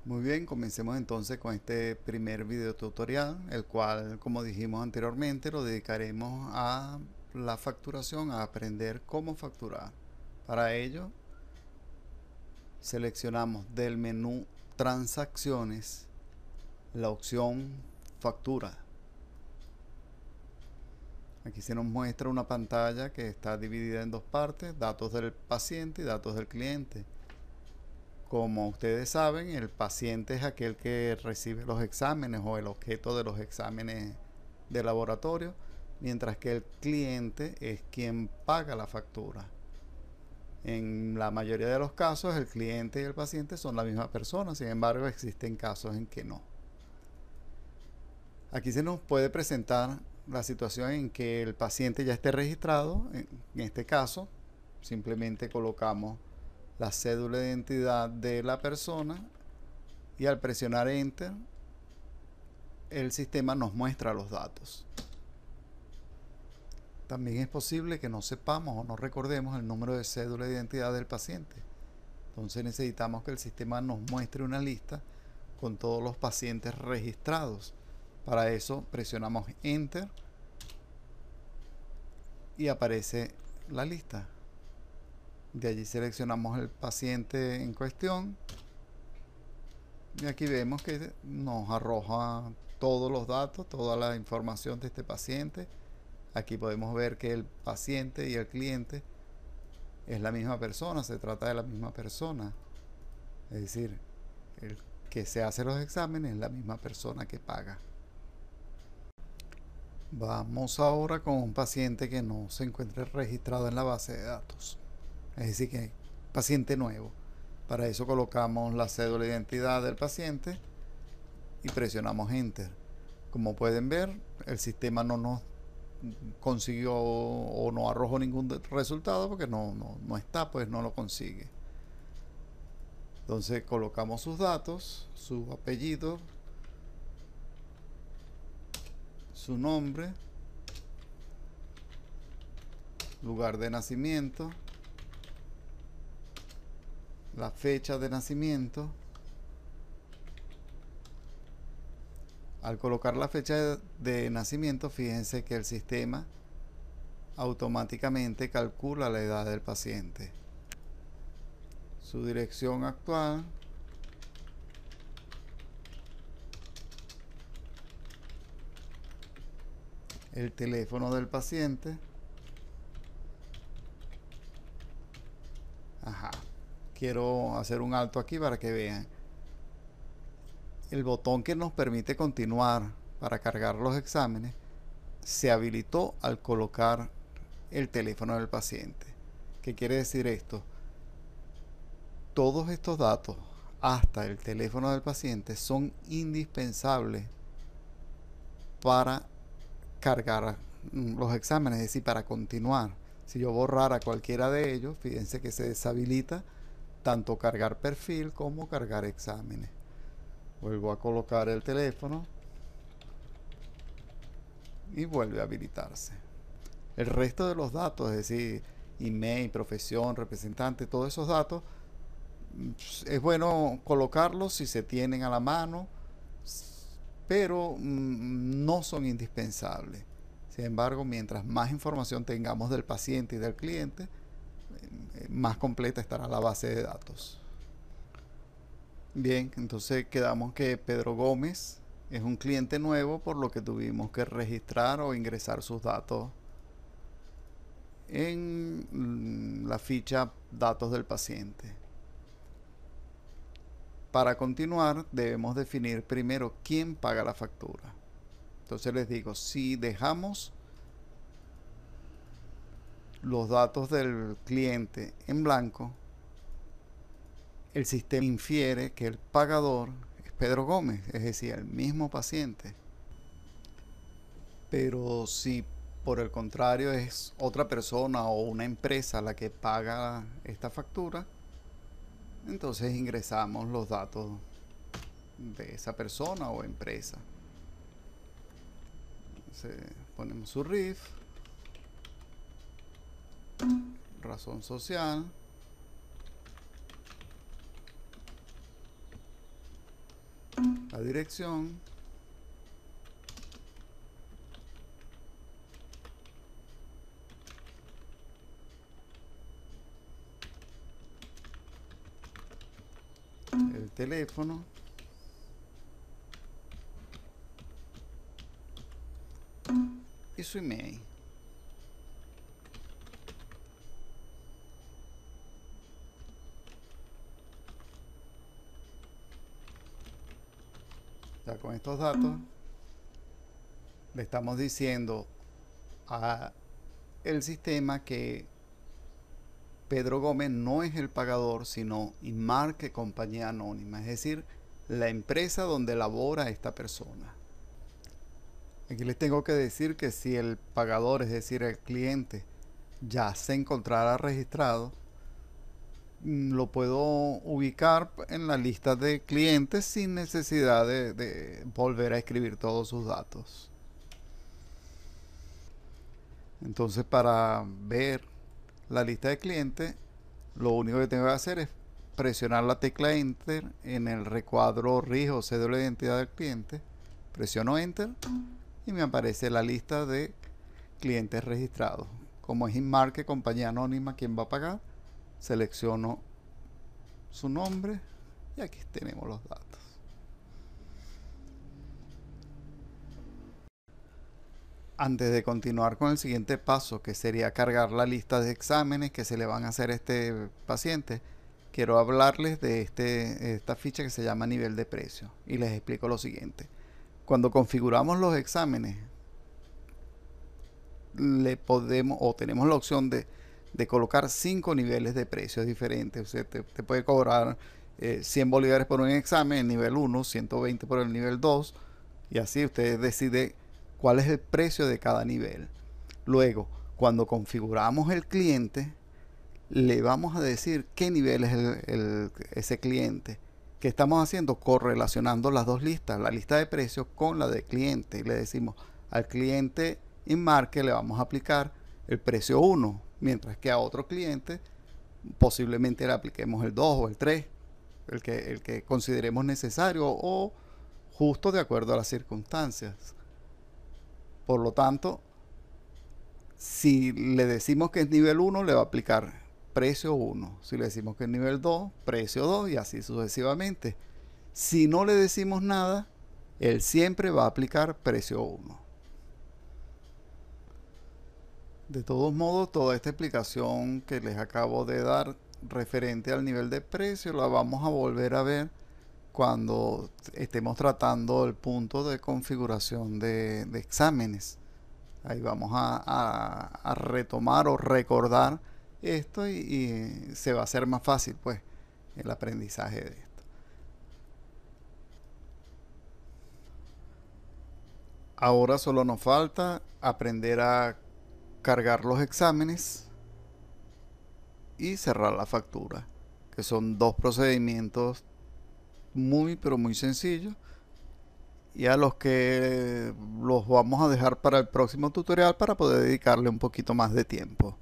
Muy bien, comencemos entonces con este primer video tutorial, el cual, como dijimos anteriormente, lo dedicaremos a la facturación, a aprender cómo facturar. Para ello, seleccionamos del menú Transacciones la opción Factura. Aquí se nos muestra una pantalla que está dividida en dos partes: datos del paciente y datos del cliente. Como ustedes saben, el paciente es aquel que recibe los exámenes o el objeto de los exámenes de laboratorio, mientras que el cliente es quien paga la factura. En la mayoría de los casos, el cliente y el paciente son la misma persona. Sin embargo, existen casos en que no. Aquí se nos puede presentar la situación en que el paciente ya esté registrado. En este caso, simplemente colocamos la cédula de identidad de la persona y al presionar Enter, el sistema nos muestra los datos. También es posible que no sepamos o no recordemos el número de cédula de identidad del paciente. Entonces necesitamos que el sistema nos muestre una lista con todos los pacientes registrados. Para eso presionamos Enter y aparece la lista. De allí seleccionamos el paciente en cuestión y aquí vemos que nos arroja todos los datos, toda la información de este paciente. Aquí podemos ver que el paciente y el cliente es la misma persona, se trata de la misma persona. Es decir, el que se hace los exámenes es la misma persona que paga. Vamos ahora con un paciente que no se encuentre registrado en la base de datos. Es decir, que paciente nuevo. Para eso colocamos la cédula de identidad del paciente y presionamos Enter. Como pueden ver, el sistema no nos consiguió o no arrojó ningún resultado porque no está, pues no lo consigue. Entonces colocamos sus datos, su apellido, su nombre, lugar de nacimiento, la fecha de nacimiento. Al colocar la fecha de nacimiento, fíjense que el sistema automáticamente calcula la edad del paciente. Su dirección actual, el teléfono del paciente. Quiero hacer un alto aquí para que vean. El botón que nos permite continuar para cargar los exámenes se habilitó al colocar el teléfono del paciente. ¿Qué quiere decir esto? Todos estos datos, hasta el teléfono del paciente, son indispensables para cargar los exámenes, es decir, para continuar. Si yo borrara cualquiera de ellos, fíjense que se deshabilita tanto cargar perfil como cargar exámenes. Vuelvo a colocar el teléfono y vuelve a habilitarse. El resto de los datos, es decir, email, profesión, representante, todos esos datos, es bueno colocarlos si se tienen a la mano, pero no son indispensables. Sin embargo, mientras más información tengamos del paciente y del cliente, más completa estará la base de datos. Bien, entonces quedamos que Pedro Gómez es un cliente nuevo, por lo que tuvimos que registrar o ingresar sus datos en la ficha datos del paciente. Para continuar, debemos definir primero quién paga la factura. Entonces les digo, si dejamos los datos del cliente en blanco, el sistema infiere que el pagador es Pedro Gómez, es decir, el mismo paciente. Pero si por el contrario es otra persona o una empresa la que paga esta factura, entonces ingresamos los datos de esa persona o empresa. Entonces ponemos su RIF, razón social, la dirección, el teléfono y su email. Ya con estos datos le estamos diciendo a el sistema que Pedro Gómez no es el pagador, sino Inmarque Compañía Anónima, es decir, la empresa donde labora esta persona. Aquí les tengo que decir que si el pagador, es decir, el cliente, ya se encontrara registrado, lo puedo ubicar en la lista de clientes sin necesidad de volver a escribir todos sus datos. Entonces, para ver la lista de clientes, lo único que tengo que hacer es presionar la tecla Enter en el recuadro RIF o cédula de identidad del cliente. Presiono Enter y me aparece la lista de clientes registrados. Como es Inmarque Compañía Anónima quien va a pagar, selecciono su nombre y aquí tenemos los datos. Antes de continuar con el siguiente paso, que sería cargar la lista de exámenes que se le van a hacer a este paciente, quiero hablarles de esta ficha que se llama nivel de precio y les explico lo siguiente. Cuando configuramos los exámenes, le podemos o tenemos la opción de colocar 5 niveles de precios diferentes. Usted te puede cobrar 100 bolívares por un examen, el nivel 1, 120 por el nivel 2, y así usted decide cuál es el precio de cada nivel. Luego, cuando configuramos el cliente, le vamos a decir qué nivel es ese cliente. ¿Qué estamos haciendo? Correlacionando las dos listas, la lista de precios con la de cliente. Y le decimos al cliente Inmarque le vamos a aplicar el precio 1, mientras que a otro cliente posiblemente le apliquemos el 2 o el 3, el que consideremos necesario o justo de acuerdo a las circunstancias. Por lo tanto, si le decimos que es nivel 1, le va a aplicar precio 1. Si le decimos que es nivel 2, precio 2 y así sucesivamente. Si no le decimos nada, él siempre va a aplicar precio 1. De todos modos, toda esta explicación que les acabo de dar referente al nivel de precio la vamos a volver a ver cuando estemos tratando el punto de configuración de exámenes. Ahí vamos a retomar o recordar esto y se va a hacer más fácil pues el aprendizaje de esto. Ahora solo nos falta aprender a cargar los exámenes y cerrar la factura, que son dos procedimientos muy pero muy sencillos y a los que los vamos a dejar para el próximo tutorial para poder dedicarle un poquito más de tiempo.